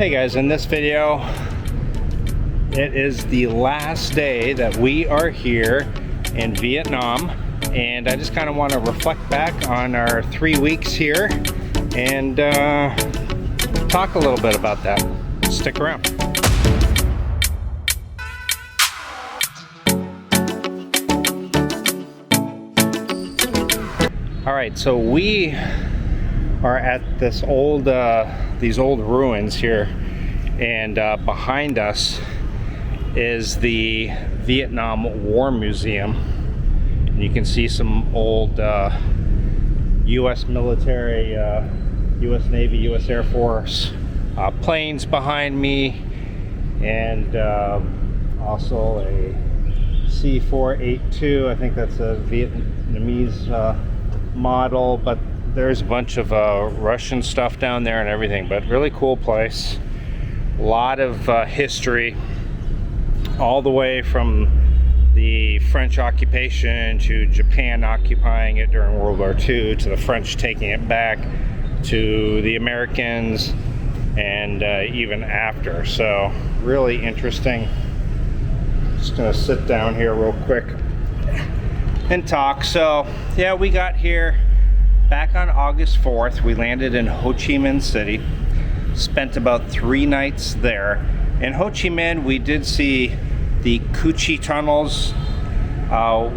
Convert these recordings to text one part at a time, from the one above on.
Hey guys, in this video, it is the last day that we are here in Vietnam, and I just kind of want to reflect back on our 3 weeks here and talk a little bit about that. Stick around. All right, so we are at this old these old ruins here, and behind us is the Vietnam War Museum. And you can see some old U.S. military, U.S. Navy, U.S. Air Force planes behind me, and also a C-482. I think that's a Vietnamese model, but there's a bunch of Russian stuff down there and everything, but really cool place. A lot of history, all the way from the French occupation to Japan occupying it during World War II, to the French taking it back, to the Americans, and even after. So really interesting. Just gonna sit down here real quick and talk. So yeah, we got here back on August 4th. We landed in Ho Chi Minh City, spent about 3 nights there. In Ho Chi Minh, we did see the Cu Chi tunnels,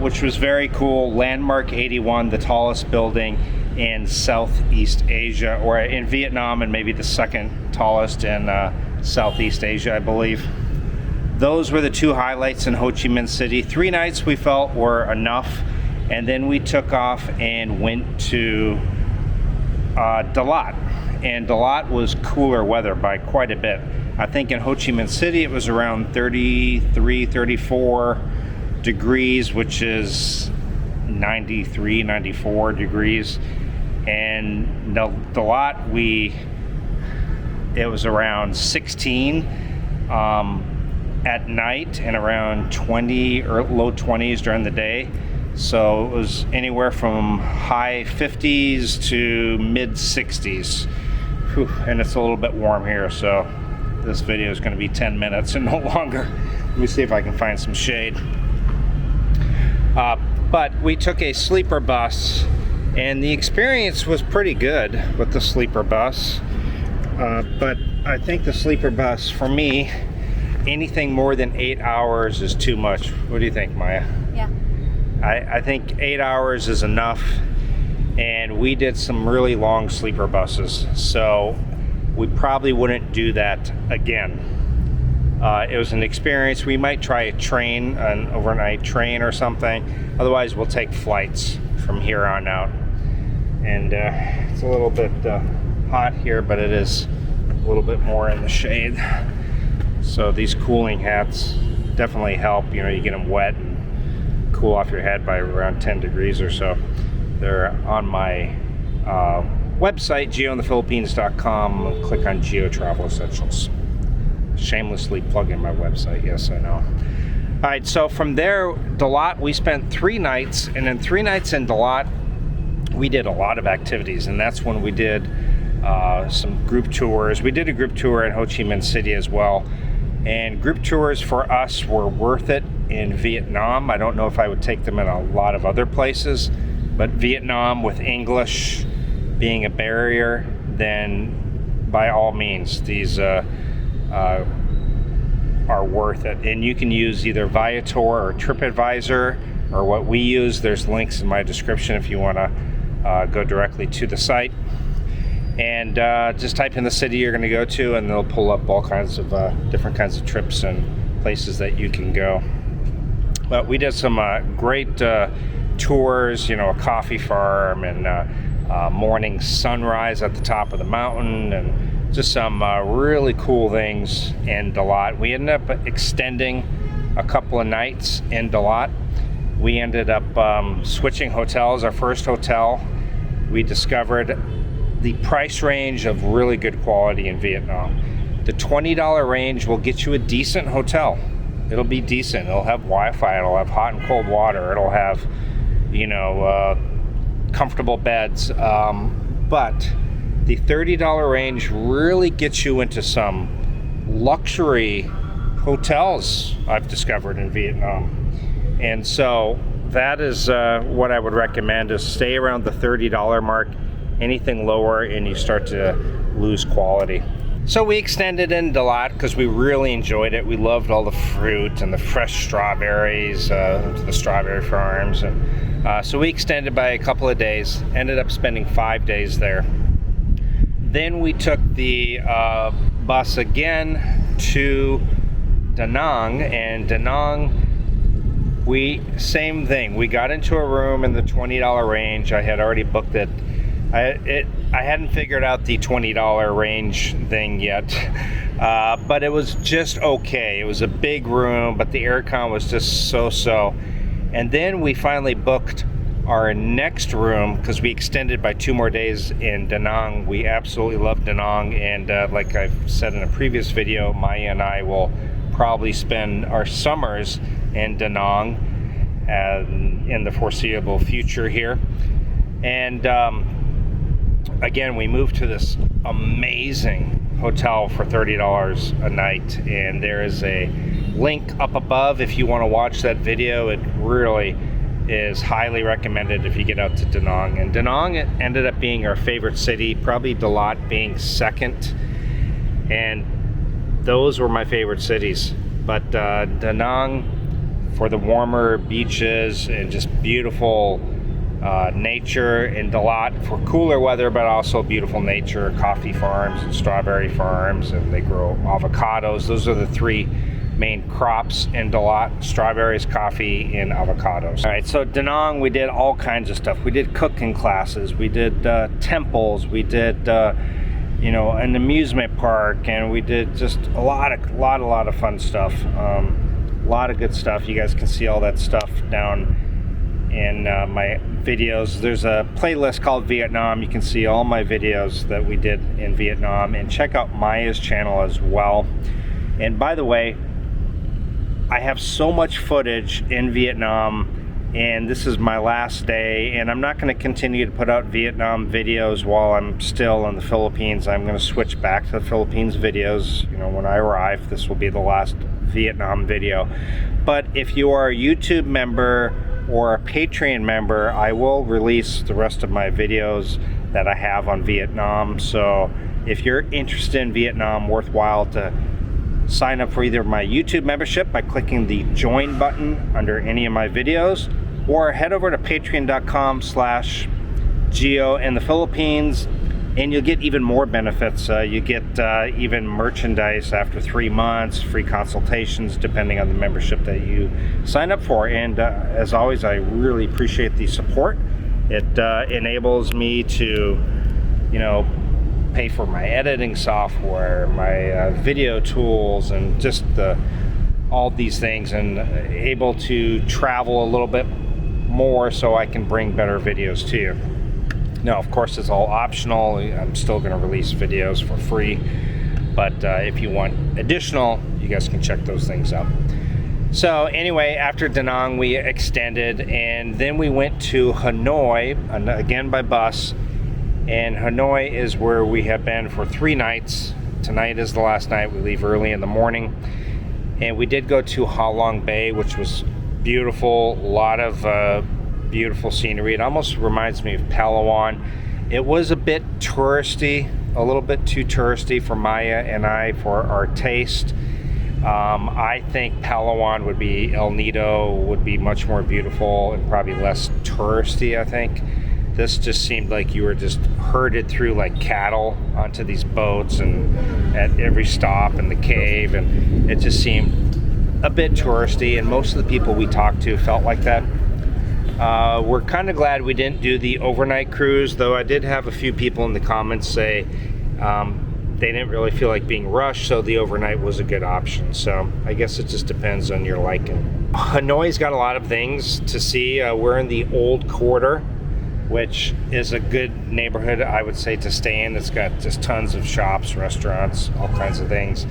which was very cool. Landmark 81, the tallest building in Southeast Asia, or in Vietnam, and maybe the second tallest in Southeast Asia, I believe. Those were the 2 highlights in Ho Chi Minh City. 3 nights we felt were enough, and then we took off and went to Dalat. And Dalat was cooler weather by quite a bit. I think in Ho Chi Minh City it was around 33, 34 degrees, which is 93, 94 degrees. And Dalat, it was around 16 at night, and around 20 or low 20s during the day. So it was anywhere from high 50s to mid 60s. Whew, and it's a little bit warm here, so this video is going to be 10 minutes and no longer. Let me see if I can find some shade. But we took a sleeper bus, and the experience was pretty good with the sleeper bus. But I think the sleeper bus, for me, anything more than 8 hours is too much. What do you think, Maya? Yeah. I think 8 hours is enough, and we did some really long sleeper buses, so we probably wouldn't do that again. It was an experience. We might try a train, an overnight train or something. Otherwise, we'll take flights from here on out. And it's a little bit hot here, but it is a little bit more in the shade. So these cooling hats definitely help. You know, you get them wet and cool off your head by around 10 degrees or so. They're on my website, geointhephilippines.com. Click on Geo Travel Essentials. Shamelessly plugging my website, yes, I know. All right, so from there, Dalat, we spent 3 nights, and in 3 nights in Dalat, we did a lot of activities, and that's when we did some group tours. We did a group tour in Ho Chi Minh City as well, and group tours for us were worth it in Vietnam. I don't know if I would take them in a lot of other places, but Vietnam, with English being a barrier, then by all means, these are worth it. And you can use either Viator or TripAdvisor, or what we use. There's links in my description if you want to go directly to the site. And just type in the city you're going to go to, and they'll pull up all kinds of different kinds of trips and places that you can go. But we did some great tours, you know, a coffee farm, and morning sunrise at the top of the mountain, and just some really cool things in Dalat. We ended up extending a couple of nights in Dalat. We ended up switching hotels. Our first hotel, we discovered the price range of really good quality in Vietnam. The $20 range will get you a decent hotel. It'll be decent. It'll have Wi-Fi. It'll have hot and cold water. It'll have, you know, comfortable beds. But the $30 range really gets you into some luxury hotels, I've discovered, in Vietnam. And so that is what I would recommend, is stay around the $30 mark. Anything lower and you start to lose quality. So we extended in Dalat because we really enjoyed it. We loved all the fruit and the fresh strawberries, the strawberry farms. And so we extended by a couple of days, ended up spending 5 days there. Then we took the bus again to Danang, and Danang, same thing. We got into a room in the $20 range. I had already booked it. I hadn't figured out the $20 range thing yet, but it was just okay. It was a big room, but the aircon was just so-so. And then we finally booked our next room because we extended by 2 more days in Danang. We absolutely love Danang, and like I've said in a previous video, Maya and I will probably spend our summers in Danang in the foreseeable future here. And again, we moved to this amazing hotel for $30 a night, and there is a link up above if you want to watch that video. It really is highly recommended if you get out to Danang. And Danang, it ended up being our favorite city, probably Dalat being second, and those were my favorite cities. But Danang, for the warmer beaches and just beautiful nature, in Dalat for cooler weather, but also beautiful nature, coffee farms and strawberry farms, and they grow avocados. Those are the 3 main crops in Dalat: strawberries, coffee, and avocados. All right, so Danang, we did all kinds of stuff. We did cooking classes, we did temples, we did you know, an amusement park, and we did just a lot of fun stuff. A lot of good stuff. You guys can see all that stuff down in my videos. There's a playlist called Vietnam. You can see all my videos that we did in Vietnam, and check out Maya's channel as well. And by the way, I have so much footage in Vietnam, and this is my last day, and I'm not going to continue to put out Vietnam videos while I'm still in the Philippines. I'm going to switch back to the Philippines videos, you know, when I arrive. This will be the last Vietnam video. But if you are a YouTube member or a Patreon member, I will release the rest of my videos that I have on Vietnam. So if you're interested in Vietnam, worthwhile to sign up for either my YouTube membership by clicking the join button under any of my videos, or head over to patreon.com/Geo in the Philippines, and you'll get even more benefits. You get even merchandise after 3 months, free consultations depending on the membership that you sign up for. And as always, I really appreciate the support. It enables me to, you know, pay for my editing software, my video tools, and just all these things, and able to travel a little bit more so I can bring better videos to you. Now, of course, it's all optional. I'm still going to release videos for free, but if you want additional, you guys can check those things out. So anyway, after Danang, we extended, and then we went to Hanoi, again by bus. And Hanoi is where we have been for 3 nights. Tonight is the last night. We leave early in the morning. And we did go to Ha Long Bay, which was beautiful. A lot of beautiful scenery. It almost reminds me of Palawan. It was a bit touristy, a little bit too touristy for Maya and I for our taste. I think Palawan would be, El Nido would be much more beautiful and probably less touristy, I think. This just seemed like you were just herded through like cattle onto these boats, and at every stop in the cave, and it just seemed a bit touristy, and most of the people we talked to felt like that. We're kind of glad we didn't do the overnight cruise, though I did have a few people in the comments say they didn't really feel like being rushed, so the overnight was a good option. So I guess it just depends on your liking. Hanoi's got a lot of things to see. We're in the Old Quarter, which is a good neighborhood, I would say, to stay in. It's got just tons of shops, restaurants, all kinds of things.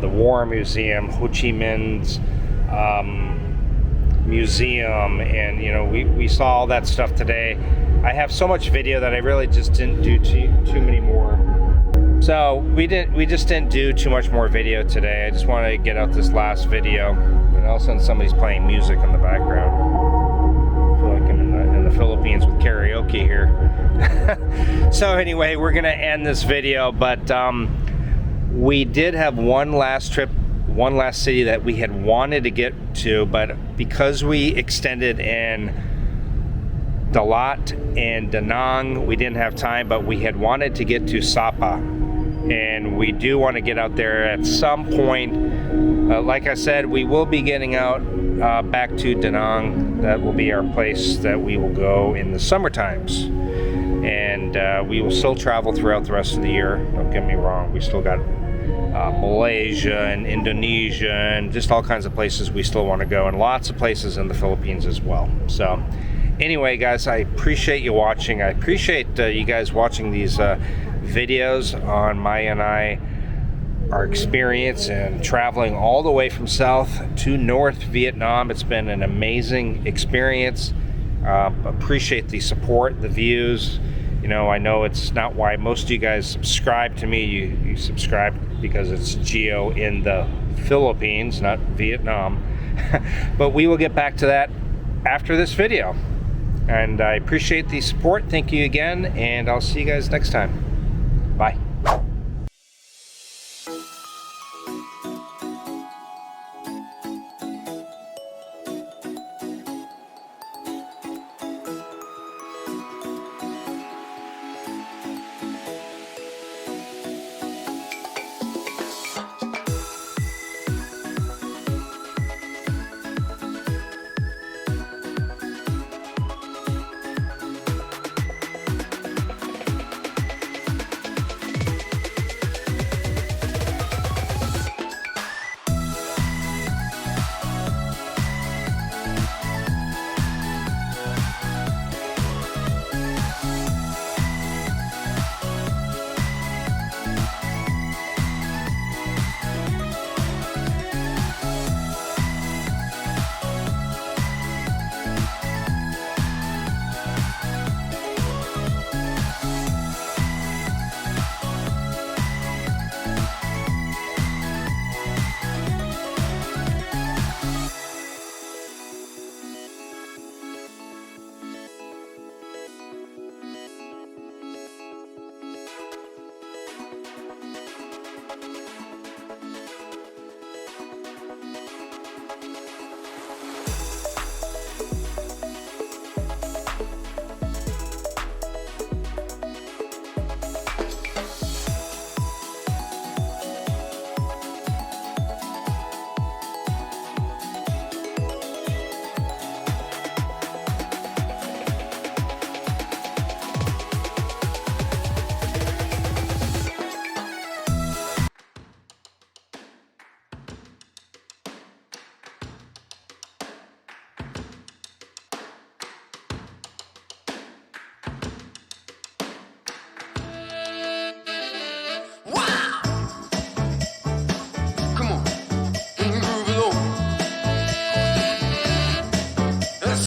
The War Museum, Ho Chi Minh's museum, and you know, we saw all that stuff today. I have so much video that I really just didn't do too many more So we just didn't do too much more video today. I just wanted to get out this last video. And all of a sudden somebody's playing music in the background. I feel like I'm in the Philippines with karaoke here. So anyway, we're gonna end this video, but we did have one last trip, one last city that we had wanted to get to, but because we extended in Dalat and Danang, we didn't have time, but we had wanted to get to Sapa, and we do want to get out there at some point. Like I said, we will be getting out back to Danang. That will be our place that we will go in the summer times, and we will still travel throughout the rest of the year. Don't get me wrong, we still got Malaysia and Indonesia and just all kinds of places we still want to go, and lots of places in the Philippines as well. So anyway, guys, I appreciate you watching. I appreciate you guys watching these videos on Maya and our experience and traveling all the way from South to North Vietnam. It's been an amazing experience. Appreciate the support, the views. You know, I know it's not why most of you guys subscribe to me. You subscribe because it's geo in the Philippines, not Vietnam. But we will get back to that after this video. And I appreciate the support. Thank you again, and I'll see you guys next time.